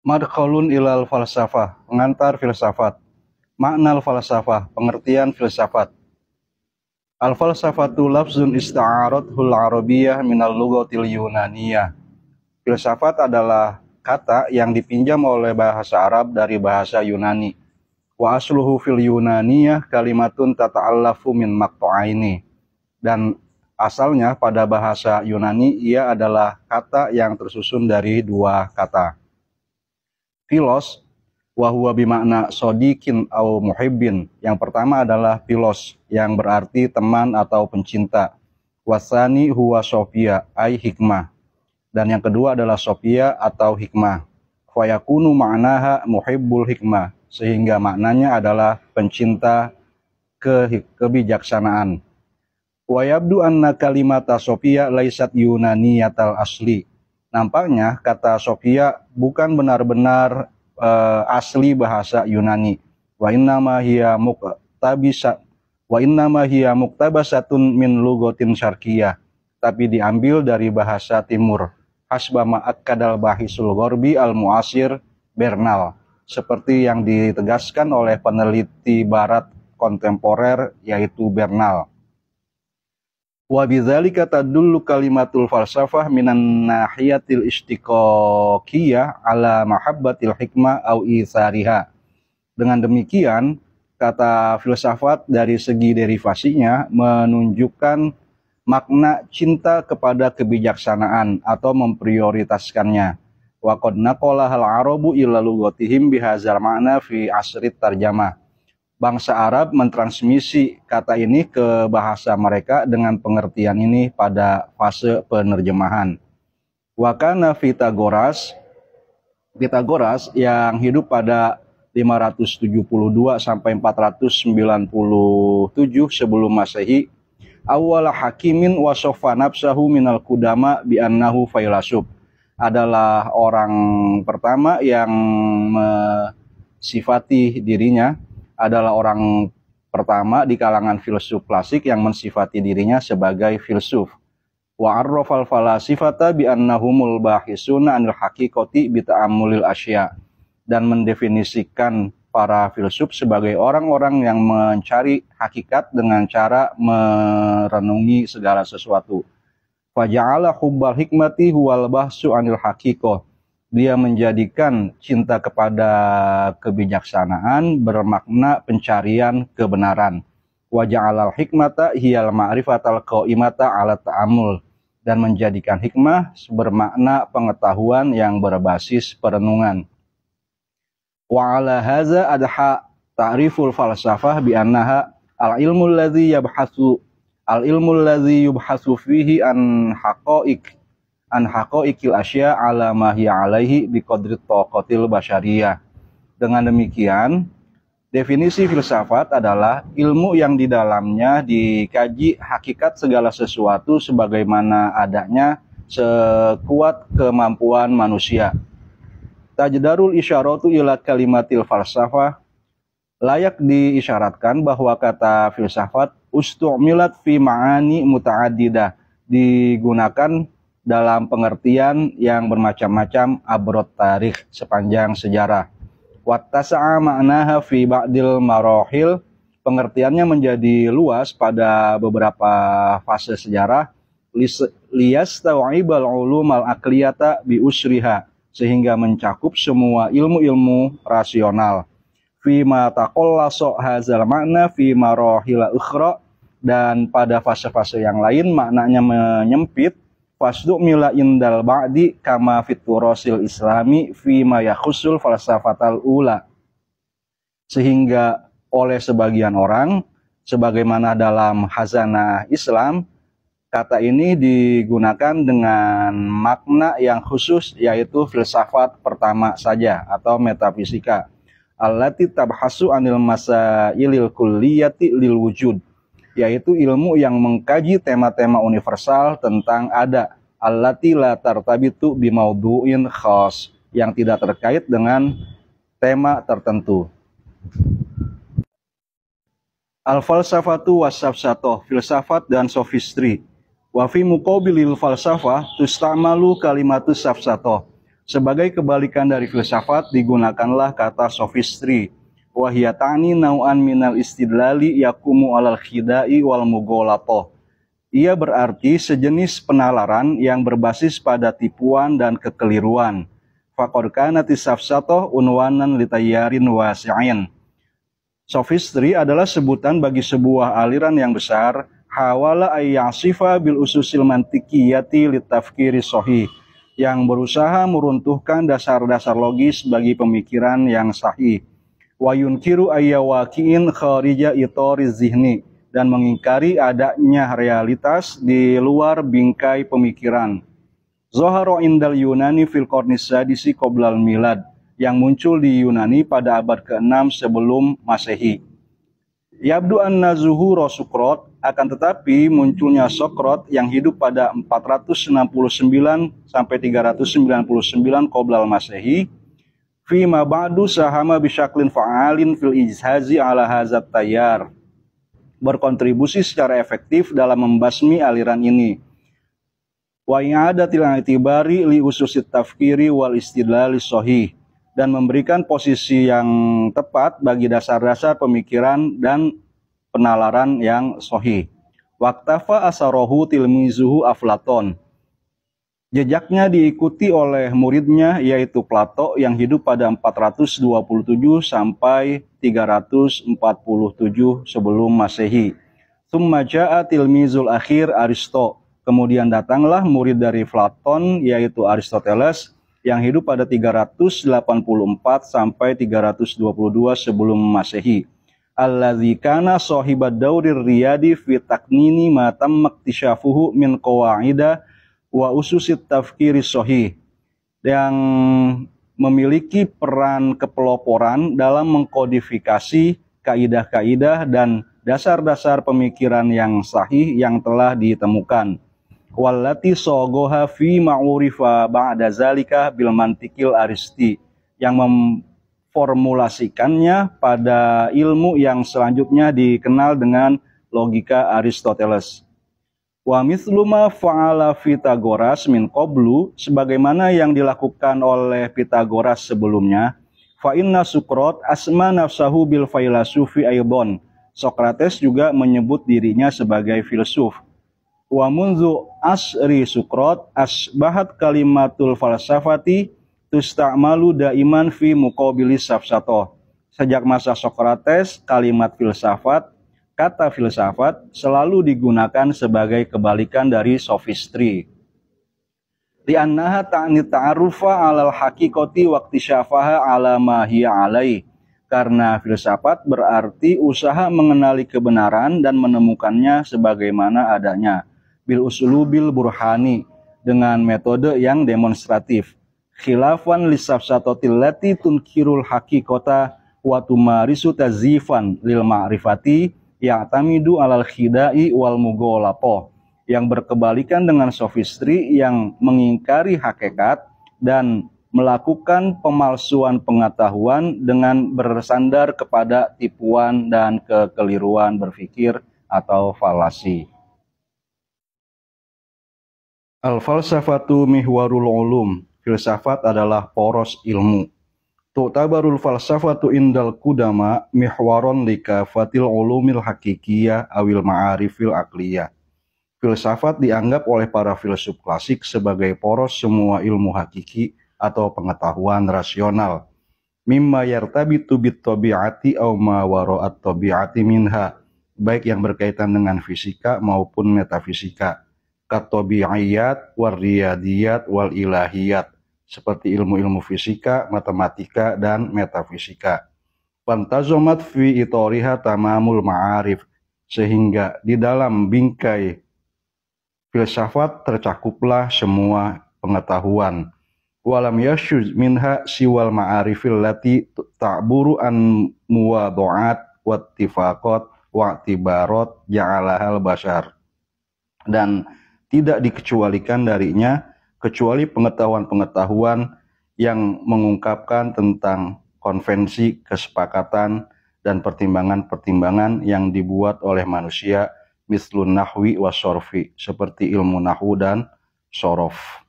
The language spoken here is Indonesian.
Madkhalun ilal falsafah, pengantar filsafat. Makna falsafah, pengertian filsafat. Al-falsafatu lafzun ista'arathul arabiyyah minal lughatil yunaniyah. Filsafat adalah kata yang dipinjam oleh bahasa Arab dari bahasa Yunani. Wa asluhu fil yunaniyah kalimatun tata'allafu min maqta'aini. Dan asalnya pada bahasa Yunani ia adalah kata yang tersusun dari dua kata. Filos wahuwa bimakna sodikin au muhibbin. Yang pertama adalah filos yang berarti teman atau pencinta. Wasani huwa sofia ai hikmah. Dan yang kedua adalah sofia atau hikmah. Fayakunu ma'naha muhibbul hikmah. Sehingga maknanya adalah pencinta kebijaksanaan. Wa yabdu anna kalimata sofia laisat yunaniyatal asli. Nampaknya kata sofia bukan benar-benar asli bahasa Yunani. Wa innama hiya muktabasatun min lugatin syarqiyah. Tapi diambil dari bahasa timur. Hasba ma'akkadal bahisul gharbi al-mu'asir Bernal. Seperti yang ditegaskan oleh peneliti barat kontemporer yaitu Bernal. Wa bidzalika tadullu kalimatul falsafah minan nahiyatil istiqaqiyah ala mahabbatil hikmah au itsariha. Dengan demikian, kata filsafat dari segi derivasinya menunjukkan makna cinta kepada kebijaksanaan atau memprioritaskannya. Wa qad naqala al-arabu ila lughatihim bihadzal ma'na fi asrit tarjamah. Bangsa Arab mentransmisi kata ini ke bahasa mereka dengan pengertian ini pada fase penerjemahan. Wa kana Pythagoras yang hidup pada 572 sampai 497 sebelum Masehi, awwala hakimin wasofa nafsahu minal kudama bi annahu failasuf, adalah orang pertama yang mensifati dirinya, adalah orang pertama di kalangan filsuf klasik yang mensifati dirinya sebagai filsuf. Wa arrafal falasifata bi annahumul bahisuna anil haqiqati bi ta'ammulil asya, dan mendefinisikan para filsuf sebagai orang-orang yang mencari hakikat dengan cara merenungi segala sesuatu. Faja'ala hubbal hikmati huwal bahsu anil haqiqah. Dia menjadikan cinta kepada kebijaksanaan bermakna pencarian kebenaran. Wa ja'alal hikmata hiyal ma'rifatal qa'imata 'ala ta'ammul, dan menjadikan hikmah bermakna pengetahuan yang berbasis perenungan. Wa 'ala hadza adha ta'riful falsafah bi annaha al-ilmu alladhi yubhasu fihi an haqa'iqil asya ala ma hiya alaihi biqadri taqatil basyariyah. Dengan demikian, definisi filsafat adalah ilmu yang di dalamnya dikaji hakikat segala sesuatu sebagaimana adanya sekuat kemampuan manusia. Tajdarul isyaratu ila kalimatil falsafah, layak diisyaratkan bahwa kata filsafat ustu'milat fi ma'ani muta'addidah, digunakan dalam pengertian yang bermacam-macam abrot tarikh, sepanjang sejarah. Wattasa'a ma'naha fi ba'dil marahil, pengertiannya menjadi luas pada beberapa fase sejarah. Liyastaw'ibal ulumal aqliyata bi usriha, sehingga mencakup semua ilmu-ilmu rasional. Fima taqallaso hadzal makna fi marahil ukhra, dan pada fase-fase yang lain maknanya menyempit. Fasdu mila indal ba'di kama fiturosil islami fi ma yakhusul falsafatal ula, sehingga oleh sebagian orang, sebagaimana dalam Khazanah Islam, kata ini digunakan dengan makna yang khusus, yaitu filsafat pertama saja atau metafisika. Allati tabhasu anil masailil kulliyati lil wujud, yaitu ilmu yang mengkaji tema-tema universal tentang ada. Allati la tartabitu bimaudu'in khas, yang tidak terkait dengan tema tertentu. Al-falsafatu was-safsatoh, filsafat dan sofistri. Wa fi muqabilil falsafah tustamalu kalimatus safsatoh. Sebagai kebalikan dari filsafat digunakanlah kata sophistry. Wahyatani nau'an minal istidlali yakumu alal khidai wal mughalatoh. Ia berarti sejenis penalaran yang berbasis pada tipuan dan kekeliruan. Faqad kanatis safsatoh unwanan litayarin wasi'in. Sophistry adalah sebutan bagi sebuah aliran yang besar, hawala ayyasifa bil ususil mantikiyati litafkiri sahih, yang berusaha meruntuhkan dasar-dasar logis bagi pemikiran yang sahih. Wa yunkiru ayyawaqi'in kharija itori zihni, dan mengingkari adanya realitas di luar bingkai pemikiran. Zoharo indal Yunani fil qarnis sadisi qoblal milad, yang muncul di Yunani pada abad ke-6 sebelum Masehi. Yabdu anna zuhura Sukrat, akan tetapi munculnya Sokrat yang hidup pada 469 sampai 399 qoblal Masehi, fi ma ba'du sahama bisyaklin fa'alin fil ijhazi ala hazat tayyar, berkontribusi secara efektif dalam membasmi aliran ini. Wa i'adatil i'tibari li ususit tafkiri wal istidlali sahih, dan memberikan posisi yang tepat bagi dasar-dasar pemikiran dan penalaran yang sahih. Waqtafa asarohu tilmizuhu Aflaton. Jejaknya diikuti oleh muridnya yaitu Plato yang hidup pada 427 sampai 347 sebelum Masehi. Tsumma ja'a tilmizul akhir Aristo. Kemudian datanglah murid dari Platon yaitu Aristoteles yang hidup pada 384 sampai 322 sebelum Masehi. Alladzi kana shahibad daurir riyadi fi taknini ma tamma iktishafuhu min qawaida wa ususit tafkiri sahih, yang memiliki peran kepeloporan dalam mengkodifikasi kaidah-kaidah dan dasar-dasar pemikiran yang sahih yang telah ditemukan. Wallati sogoha fi ma'urifa ba'da zalika bil mantikil aristi, yang memformulasikannya pada ilmu yang selanjutnya dikenal dengan logika Aristoteles. Wa mithlu ma fa'ala Pythagoras min qablu, sebagaimana yang dilakukan oleh Pythagoras sebelumnya. Fa inna Sukrat asma nafsahu bil failasufi aidon. Sokrates juga menyebut dirinya sebagai filsuf. Wa munzu asri Sukrat asbahat kalimatul falsafati tusta'malu daiman fi muqabilis safsatoh. Sejak masa Sokrates, kalimat filsafat, kata filsafat selalu digunakan sebagai kebalikan dari sophistry. Li'annaha ta'ni ta'arufa 'alal haqiqati waqtisyafaha 'ala ma hiya 'alai. Karena filsafat berarti usaha mengenali kebenaran dan menemukannya sebagaimana adanya. Bil usulubil burhani, dengan metode yang demonstratif. Khilafan lisafsatotil lati tunkirul haqiqata wa tumarisu tazifan lil ma'rifati ya'tamidu alal khidai wal mughalatoh, yang berkebalikan dengan sophistry yang mengingkari hakikat dan melakukan pemalsuan pengetahuan dengan bersandar kepada tipuan dan kekeliruan berpikir atau falasi. Al-falsafatu mihwarul ulum. Filsafat adalah poros ilmu. Tu'tabarul falsafatu indal kudama mihwaron likafatil ulumil hakikiyah awil ma'arifil akliyah. Filsafat dianggap oleh para filsuf klasik sebagai poros semua ilmu hakiki atau pengetahuan rasional. Mimma yartabitu bit tabi'ati aw ma wara'at tabi'ati minha, baik yang berkaitan dengan fisika maupun metafisika. Katabi'iyat, warriyadiyat, wal ilahiyat, seperti ilmu-ilmu fisika, matematika, dan metafisika. Pantazomat fi itoriha tamamul ma'arif, sehingga di dalam bingkai filsafat tercakuplah semua pengetahuan. Walam yashuz minha siwal ma'arifil lati ta'buru an muwadu'at wattifaqat wa'tibarat ja'alahal bashar. Dan tidak dikecualikan darinya kecuali pengetahuan-pengetahuan yang mengungkapkan tentang konvensi, kesepakatan, dan pertimbangan-pertimbangan yang dibuat oleh manusia, mislun nahwi wa sorfi, seperti ilmu nahwu dan sorof.